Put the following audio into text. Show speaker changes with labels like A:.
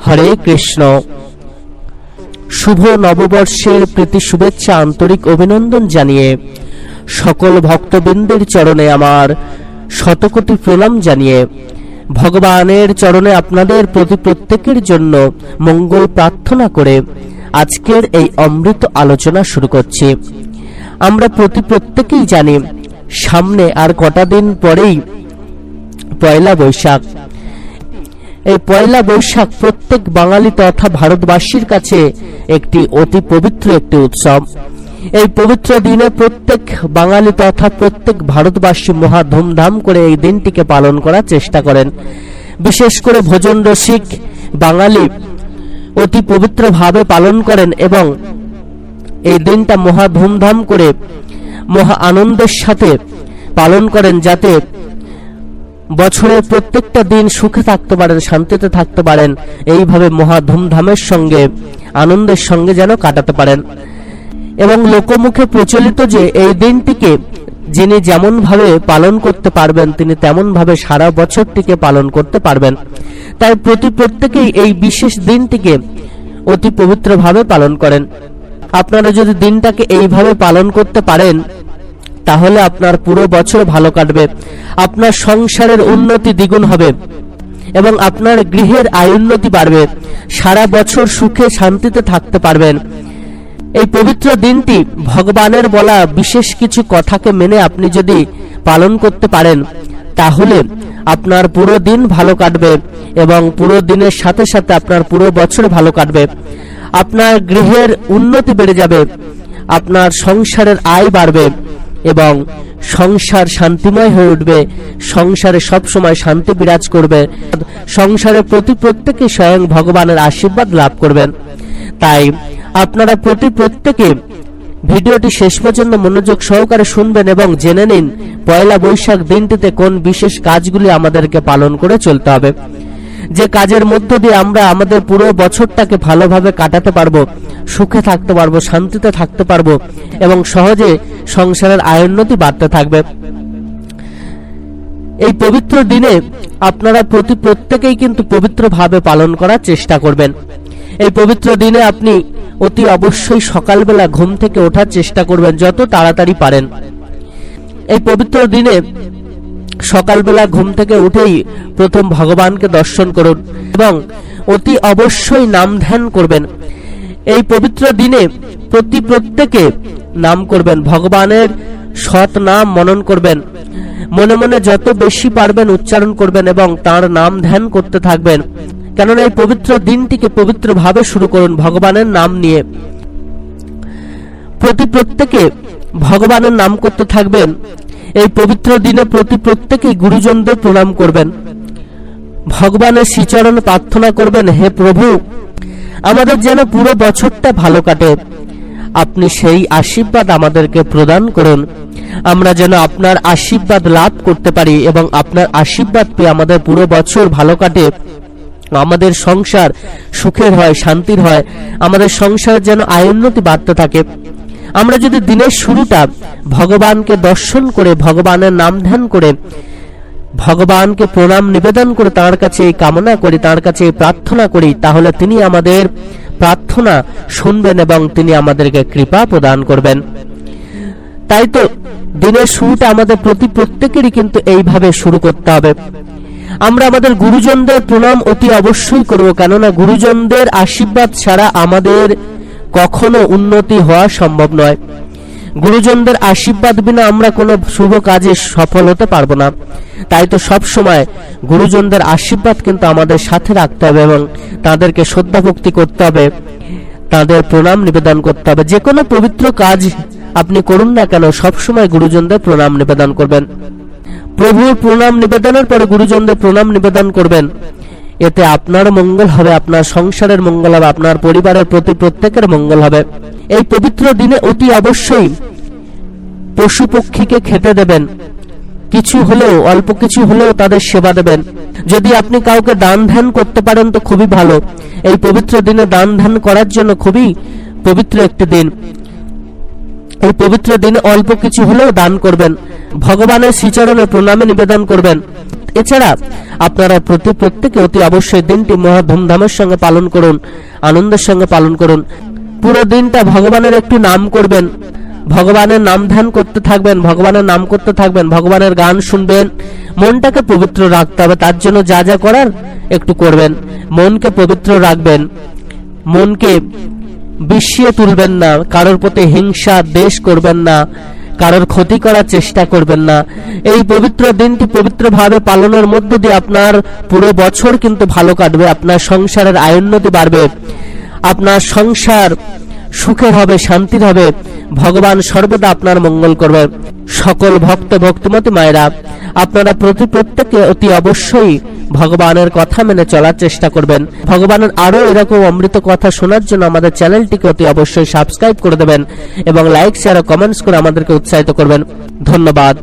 A: হরে কৃষ্ণ। শুভ নববর্ষের প্রীতি শুভেচ্ছা আন্তরিক অভিনন্দন জানিয়ে সকল ভক্তবৃন্দের চরণে আমার শতকোটি প্রণাম জানিয়ে ভগবানের চরণে আপনাদের প্রতি প্রত্যেকের জন্য মঙ্গল প্রার্থনা করে আজকের এই অমৃত আলোচনা শুরু করছি। আমরা প্রত্যেকেই জানি সামনে আর কটা দিন পরেই পয়লা বৈশাখ। এই পয়লা বৈশাখ প্রত্যেক বাঙালি তথা ভারতবাসীর কাছে একটি অতি পবিত্র একটি উৎসব। এই পবিত্র দিনে প্রত্যেক বাঙালি তথা প্রত্যেক ভারতবাসী মহা ধুমধাম করে এই দিনটিকে পালন করার চেষ্টা করেন। বিশেষ করে ভোজন রসিক বাঙালি অতি পবিত্র ভাবে পালন করেন এবং এই দিনটা মহা ধুমধাম করে মহা আনন্দের সাথে পালন করেন, যাতে বছরের প্রত্যেকটা দিন সুখে থাকতে পারেন, শান্তিতে থাকতে পারেন, এইভাবে মহা ধুমধামের সঙ্গে আনন্দের সঙ্গে যেন কাটাতে পারেন। এবং লোকমুখে প্রচলিত যে এই দিনটিকে যিনি যেমন ভাবে পালন করতে পারবেন তিনি তেমন ভাবে সারা বছরটিকে পালন করতে পারবেন। তাই প্রত্যেকেই এই বিশেষ দিনটিকে অতি পবিত্র ভাবে পালন করেন। আপনারা যদি দিনটাকে এইভাবে পালন করতে পারেন তাহলে আপনার পুরো বছর ভালো কাটবে, আপনার সংসারের উন্নতি দ্বিগুণ হবে এবং আপনার গৃহের আয়োন্নতি বাড়বে, সারা বছর সুখে শান্তিতে থাকতে পারবেন। এই পবিত্র দিনটি ভগবানের বলা বিশেষ কিছু কথাকে মেনে আপনি যদি পালন করতে পারেন তাহলে আপনার পুরো দিন ভালো কাটবে এবং পুরো দিনের সাথে সাথে আপনার পুরো বছর ভালো কাটবে। আপনার গৃহের উন্নতি বেড়ে যাবে, আপনার সংসারের আয় বাড়বে এবং সংসার শান্তিময় হয়ে উঠবে, সংসারে সব সময় শান্তি বিরাজ করবে, সংসারের প্রতি প্রত্যেকে স্বয়ং ভগবানের আশীর্বাদ লাভ করবেন। তাই আপনারা প্রত্যেকে ভিডিওটি শেষ পর্যন্ত মনোযোগ সহকারে শুনবেন এবং জেনে নিন পয়লা বৈশাখ দিনটিতে কোন বিশেষ কাজগুলি আমাদেরকে পালন করে চলতে হবে, যে কাজের মধ্য দিয়ে আমরা আমাদের পুরো বছরটাকে ভালোভাবে কাটাতে পারবো, সুখে থাকতে পারবো, শান্তিতে থাকতে পারবো এবং সহজে সংসারের আয়োন্নতি বাড়তে থাকবে। এই পবিত্র দিনে আপনারা প্রত্যেকেই কিন্তু পবিত্রভাবে পালন করার চেষ্টা করবেন। এই পবিত্র দিনে আপনি অতি অবশ্যই সকালবেলা ঘুম থেকে ওঠার চেষ্টা করবেন যত তাড়াতাড়ি পারেন। এই পবিত্র দিনে সকালবেলা ঘুম থেকে উঠেই প্রথম ভগবানকে দর্শন করুন এবং অতি অবশ্যই নাম ধ্যান করবেন। এই পবিত্র দিনে প্রত্যেকে নাম করবেন, ভগবানের সৎ নাম মনন করবেন, মনে মনে যত বেশি পারবেন উচ্চারণ করবেন এবং তার নাম ধ্যান করতে থাকবেন। কেননা এই পবিত্র দিনটিকে পবিত্র ভাবে শুরু করুন ভগবানের নাম নিয়ে। প্রত্যেকে ভগবানের নাম করতে থাকবেন। এই পবিত্র দিনে প্রত্যেকেই গুরুজনদের প্রণাম করবেন, ভগবানের শ্রীচরণে প্রার্থনা করবেন, হে প্রভু আমাদের যেন পুরো বছরটা ভালো কাটে, আপনি সেই আশীর্বাদ আমাদেরকে প্রদান করুন, আমরা যেন আপনার আশীর্বাদ লাভ করতে পারি এবং আপনার আশীর্বাদ পেয়ে আমাদের পুরো বছর ভালো কাটে, আমাদের সংসার সুখের হয়, শান্তির হয়, আমাদের সংসার যেন আয়োন্নতি বাড়তে থাকে। আমরা যদি দিনের শুরুটা ভগবানকে দর্শন করে, ভগবানের নাম ধ্যান করে, ভগবানকে প্রণাম নিবেদন করে তার কাছে এই কামনা করি, তার কাছে এই প্রার্থনা করি, তাহলে তিনি আমাদের প্রার্থনা শুনবেন এবং তিনি আমাদেরকে কৃপা প্রদান করবেন। তাই তো দিনের শুরুটা আমাদের প্রত্যেকেরই কিন্তু এইভাবে শুরু করতে হবে। আমরা আমাদের গুরুজনদের প্রণাম অতি অবশ্যই করব, কেননা গুরুজনদের আশীর্বাদ ছাড়া আমাদের কখনো উন্নতি হওয়া সম্ভব নয়। গুরুজনদের আশীর্বাদ বিনা আমরা কোনো শুভ কাজে সফল হতে পারবো না। তাই তো সব সময় গুরুজনদের আশীর্বাদ কিন্তু আমাদের সাথে রাখতে হবে এবং তাদেরকে শ্রদ্ধা ভক্তি করতে হবে, তাদের প্রণাম নিবেদন করতে হবে। যে কোনো পবিত্র কাজ আপনি করুন না কেন সব সময় গুরুজনদের প্রণাম নিবেদন করবেন। প্রভুর প্রণাম নিবেদনের পরে গুরুজনদের প্রণাম নিবেদন করবেন, এতে আপনার মঙ্গল হবে, আপনার সংসারের মঙ্গল হবে, আপনার পরিবারের প্রতি প্রত্যেকের মঙ্গল হবে। এই পবিত্র দিনে অতি অবশ্যই পশু পক্ষীকে খেতে দেবেন, কিছু হলেও অল্প কিছু হলেও তাদের সেবা দেবেন। যদি আপনি কাউকে দান ধ্যান করতে পারেন তো খুবই ভালো। এই পবিত্র দিনে দান ধ্যান করার জন্য খুবই পবিত্র একটি দিন। এই পবিত্র দিনে অল্প কিছু হলেও দান করবেন, ভগবানের শ্রীচরণে প্রণামে নিবেদন করবেন। এছাড়া আপনারা প্রত্যেকে অতি অবশ্যই দিনটি মহা ধুমধামের সঙ্গে পালন করুন, আনন্দের সঙ্গে পালন করুন। পুরো দিনটা ভগবানের একটু নাম করবেন, ভগবানের নাম ধ্যান করতে থাকবেন, ভগবানের নাম করতে থাকবেন, ভগবানের গান শুনবেন। মনটাকে পবিত্র রাখতে হবে, তার জন্য যা যা করার একটু করবেন। মনকে পবিত্র রাখবেন, মনকে বিষিয়ে তুলবেন না, কারোর প্রতি হিংসা দ্বেষ করবেন না, কারোর ক্ষতি করার চেষ্টা করবেন না। এই পবিত্র দিনটি পবিত্রভাবে পালনের মধ্য দিয়ে আপনার পুরো বছর কিন্তু ভালো কাটবে, আপনার সংসারের আয়োন্নতি বাড়বে, আপনার সংসার সুখের হবে, শান্তির হবে। ভগবান সর্বদা আপনার মঙ্গল করবে। সকল ভক্ত ভক্তিমতী মায়েরা, আপনারা প্রত্যেকে অতি অবশ্যই ভগবানের কথা মেনে চলার চেষ্টা করবেন। ভগবানের আরো এরকম অমৃত কথা শোনার জন্য আমাদের চ্যানেলটিকে অতি অবশ্যই সাবস্ক্রাইব করে দেবেন এবং লাইক শেয়ার ও কমেন্টস করে আমাদেরকে উৎসাহিত করবেন। ধন্যবাদ।